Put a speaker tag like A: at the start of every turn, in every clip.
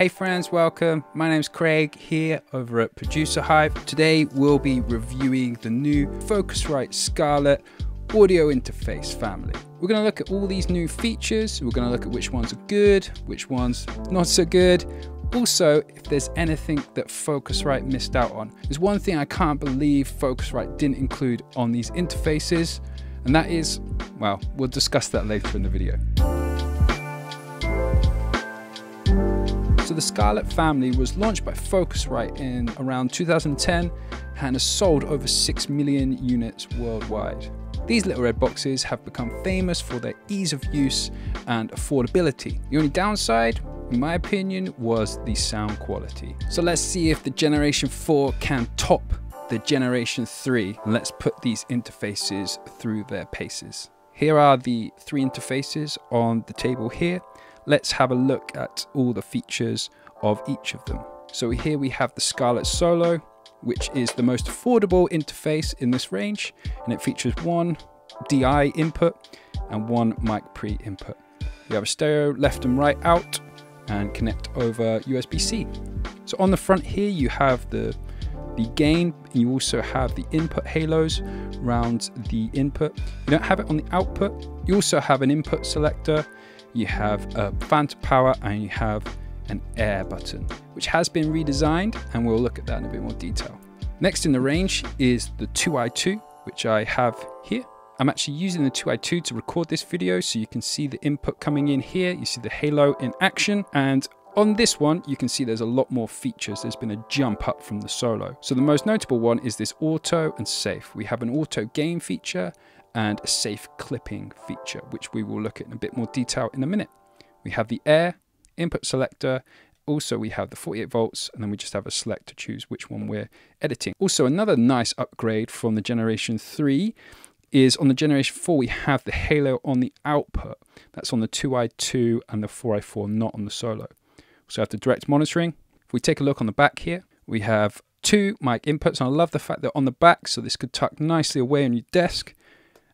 A: Hey friends, welcome. My name's Craig here over at Producer Hive. Today we'll be reviewing the new Focusrite Scarlett audio interface family. We're going to look at all these new features. We're going to look at which ones are good, which ones not so good. Also, if there's anything that Focusrite missed out on. There's one thing I can't believe Focusrite didn't include on these interfaces, and that is, well, we'll discuss that later in the video. So the Scarlett family was launched by Focusrite in around 2010 and has sold over 6 million units worldwide. These little red boxes have become famous for their ease of use and affordability. The only downside, in my opinion, was the sound quality. So let's see if the Generation 4 can top the Generation 3. And let's put these interfaces through their paces. Here are the three interfaces on the table here. Let's have a look at all the features of each of them. So here we have the Scarlett Solo, which is the most affordable interface in this range, and it features one DI input and one mic pre input. You have a stereo left and right out and connect over USB-C. So on the front here you have the gain, and you also have the input halos around the input. You don't have it on the output. You also have an input selector. You have a phantom power and you have an air button, which has been redesigned, and we'll look at that in a bit more detail. Next in the range is the 2i2, which I have here. I'm actually using the 2i2 to record this video, so you can see the input coming in here. You see the halo in action, and on this one, you can see there's a lot more features. There's been a jump up from the Solo. So the most notable one is this auto and safe. We have an auto gain feature and a safe clipping feature, which we will look at in a bit more detail in a minute. We have the air input selector. Also, we have the 48 volts, and then we just have a select to choose which one we're editing. Also, another nice upgrade from the Generation 3 is on the Generation 4, we have the halo on the output. That's on the 2i2 and the 4i4, not on the Solo. So we have the direct monitoring. If we take a look on the back here, we have two mic inputs, and I love the fact that on the back, so this could tuck nicely away on your desk.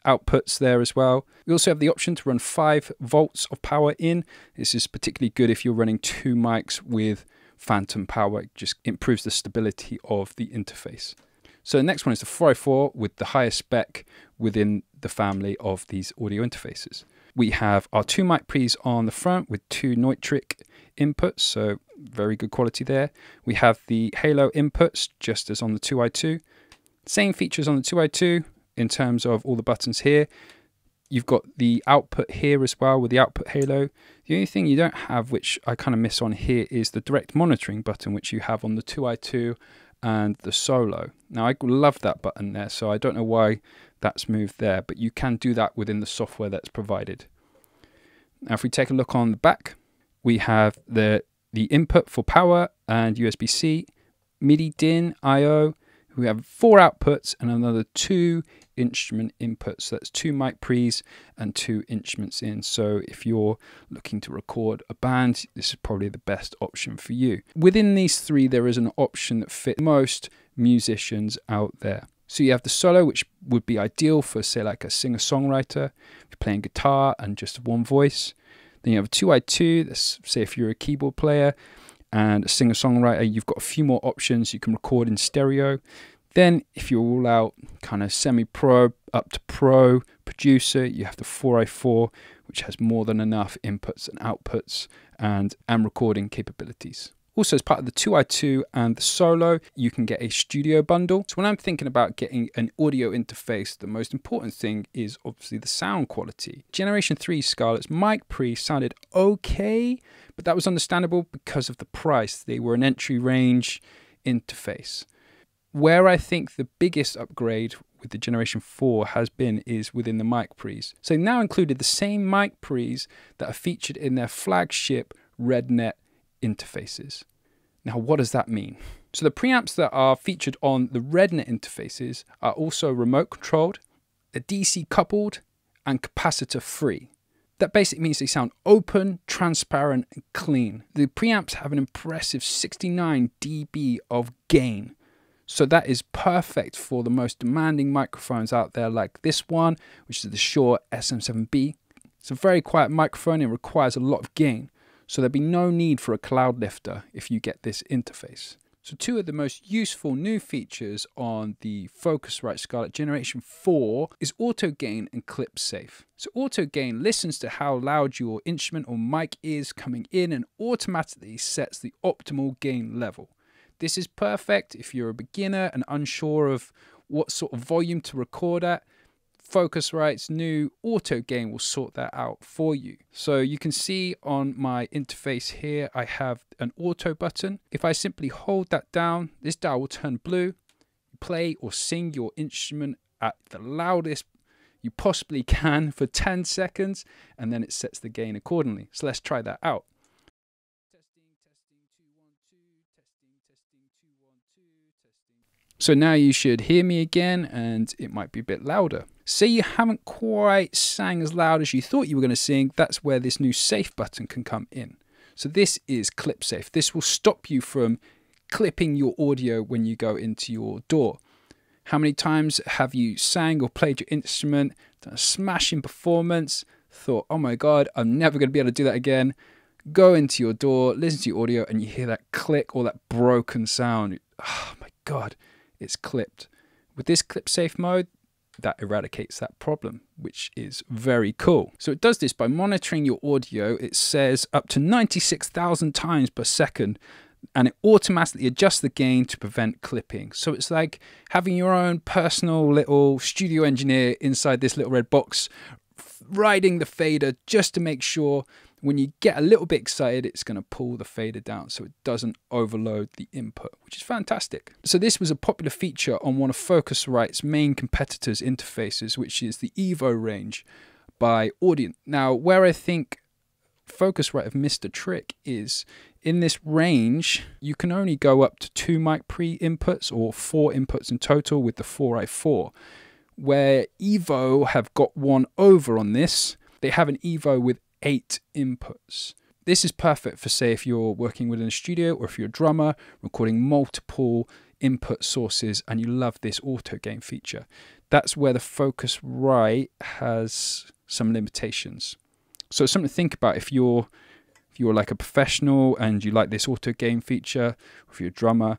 A: Outputs there as well. We also have the option to run 5 volts of power in. This is particularly good if you're running two mics with phantom power. It just improves the stability of the interface. So the next one is the 4i4 with the highest spec within the family of these audio interfaces. We have our two mic pre's on the front with two Neutrik inputs, so very good quality there. We have the halo inputs just as on the 2i2. Same features on the 2i2. In terms of all the buttons here, you've got the output here as well with the output halo. The only thing you don't have, which I kind of miss on here, is the direct monitoring button, which you have on the 2i2 and the Solo. Now, I love that button there, so I don't know why that's moved there, but you can do that within the software that's provided. Now, if we take a look on the back, we have the input for power and USB-C, MIDI DIN, I/O. We have 4 outputs and another 2 instrument inputs. So that's 2 mic pre's and 2 instruments in. So if you're looking to record a band, this is probably the best option for you. Within these 3, there is an option that fits most musicians out there. So you have the Solo, which would be ideal for, say, like a singer-songwriter, if you're playing guitar and just one voice. Then you have a 2i2, that's, say if you're a keyboard player, and a singer-songwriter, you've got a few more options. You can record in stereo. Then if you're all out kind of semi-pro up to pro producer, you have the 4i4, which has more than enough inputs and outputs and recording capabilities. Also, as part of the 2i2 and the Solo, you can get a studio bundle. So when I'm thinking about getting an audio interface, the most important thing is obviously the sound quality. Generation 3 Scarlett's mic pre sounded okay, but that was understandable because of the price. They were an entry range interface. Where I think the biggest upgrade with the Generation 4 has been is within the mic pre's. So they've now included the same mic pre's that are featured in their flagship RedNet interfaces. Now, what does that mean? So the preamps that are featured on the RedNet interfaces are also remote controlled, they're DC coupled, and capacitor free. That basically means they sound open, transparent, and clean. The preamps have an impressive 69 dB of gain. So that is perfect for the most demanding microphones out there, like this one, which is the Shure SM7B. It's a very quiet microphone and requires a lot of gain. So there'll be no need for a cloud lifter if you get this interface. So two of the most useful new features on the Focusrite Scarlett Generation 4 is auto gain and clip safe. So auto gain listens to how loud your instrument or mic is coming in and automatically sets the optimal gain level. This is perfect if you're a beginner and unsure of what sort of volume to record at. Focusrite's new auto gain will sort that out for you. So you can see on my interface here, I have an auto button. If I simply hold that down, this dial will turn blue. You play or sing your instrument at the loudest you possibly can for 10 seconds, and then it sets the gain accordingly. So let's try that out. So now you should hear me again, and it might be a bit louder. Say you haven't quite sang as loud as you thought you were going to sing, that's where this new safe button can come in. So this is clip safe. This will stop you from clipping your audio when you go into your DAW. How many times have you sang or played your instrument, done a smashing performance, thought, oh my God, I'm never going to be able to do that again. Go into your DAW, listen to your audio, and you hear that click or that broken sound. Oh my God, it's clipped. With this clip safe mode, that eradicates that problem, which is very cool. So it does this by monitoring your audio. It says up to 96,000 times per second, and it automatically adjusts the gain to prevent clipping. So it's like having your own personal little studio engineer inside this little red box, riding the fader just to make sure when you get a little bit excited, it's going to pull the fader down so it doesn't overload the input, which is fantastic. So this was a popular feature on one of Focusrite's main competitors' interfaces, which is the Evo range by Audient. Now, where I think Focusrite have missed a trick is in this range, you can only go up to 2 mic pre-inputs or 4 inputs in total with the 4i4. Where Evo have got one over on this, they have an Evo with 8 inputs. This is perfect for, say, if you're working within a studio or if you're a drummer recording multiple input sources and you love this auto gain feature. That's where the Focusrite has some limitations. So it's something to think about if you're like a professional and you like this auto gain feature, or if you're a drummer,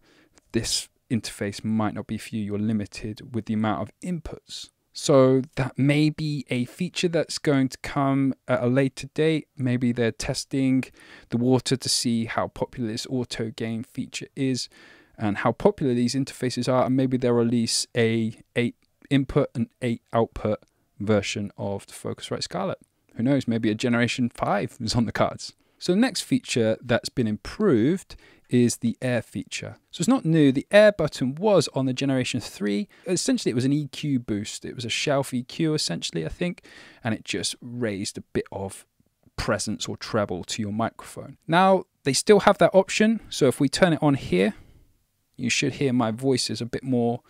A: this interface might not be for you. You're limited with the amount of inputs. So that may be a feature that's going to come at a later date. Maybe they're testing the water to see how popular this auto gain feature is and how popular these interfaces are. And maybe they'll release a 8 input and 8 output version of the Focusrite Scarlett. Who knows, maybe a Generation 5 is on the cards. So the next feature that's been improved is the air feature. So it's not new. The air button was on the Generation 3. Essentially, it was an EQ boost. It was a shelf EQ, essentially, I think, and it just raised a bit of presence or treble to your microphone. Now, they still have that option. So if we turn it on here, you should hear my voice is a bit more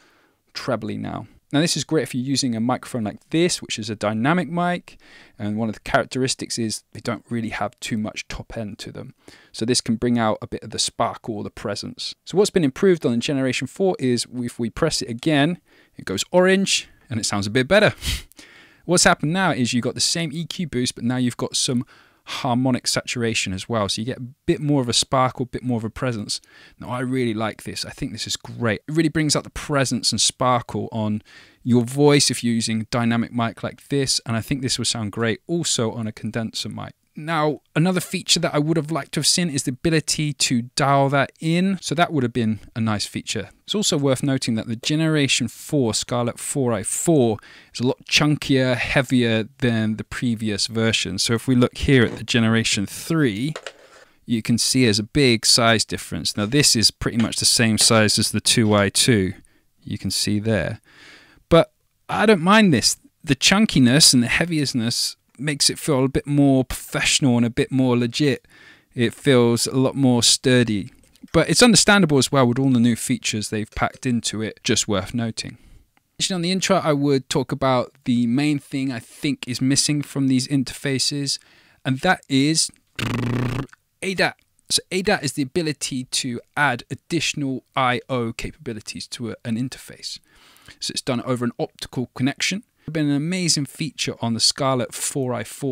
A: trebly now. Now this is great if you're using a microphone like this, which is a dynamic mic, and one of the characteristics is they don't really have too much top end to them. So this can bring out a bit of the sparkle or the presence. So what's been improved on the Generation 4 is if we press it again, it goes orange and it sounds a bit better. What's happened now is you've got the same EQ boost, but now you've got some harmonic saturation as well, so you get a bit more of a sparkle, a bit more of a presence. Now I really like this. I think this is great. It really brings out the presence and sparkle on your voice if you're using a dynamic mic like this, and I think this would sound great also on a condenser mic. Now, another feature that I would have liked to have seen is the ability to dial that in. So that would have been a nice feature. It's also worth noting that the Generation 4 Scarlett 4i4 is a lot chunkier, heavier than the previous version. So if we look here at the Generation 3, you can see there's a big size difference. Now this is pretty much the same size as the 2i2. You can see there. But I don't mind this. The chunkiness and the heaviness makes it feel a bit more professional and a bit more legit. It feels a lot more sturdy. But it's understandable as well with all the new features they've packed into it, just worth noting. On the intro, I would talk about the main thing I think is missing from these interfaces, and that is ADAT. So ADAT is the ability to add additional I/O capabilities to an interface. So it's done over an optical connection. Been an amazing feature on the Scarlett IV.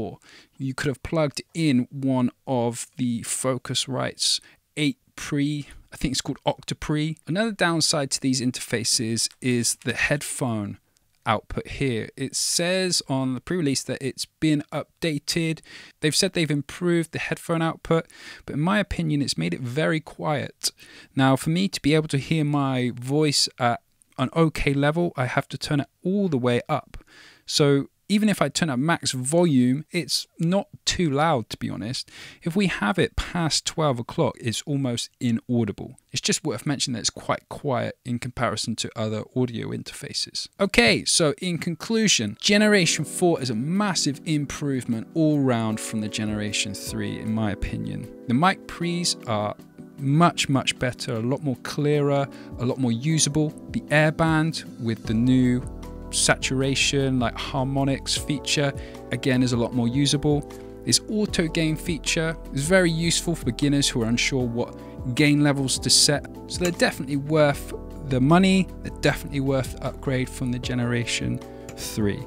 A: You could have plugged in one of the Focusrite's 8 Pre, I think it's called Octa Pre. Another downside to these interfaces is the headphone output here. It says on the pre-release that it's been updated. They've said they've improved the headphone output, but in my opinion, it's made it very quiet. Now, for me to be able to hear my voice at an okay level, I have to turn it all the way up. So even if I turn up max volume, it's not too loud, to be honest. If we have it past 12 o'clock, it's almost inaudible. It's just worth mentioning that it's quite quiet in comparison to other audio interfaces. Okay, so in conclusion, Generation 4 is a massive improvement all round from the Generation 3, in my opinion. The mic pre's are much better, a lot more clearer, a lot more usable. The airband with the new saturation, like harmonics feature, again is a lot more usable. This auto gain feature is very useful for beginners who are unsure what gain levels to set. So they're definitely worth the money, they're definitely worth the upgrade from the Generation 3.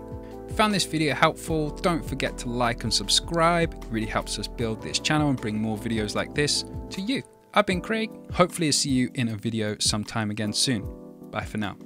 A: Found this video helpful, don't forget to like and subscribe. It really helps us build this channel and bring more videos like this to you. I've been Craig, hopefully I'll see you in a video sometime again soon. Bye for now.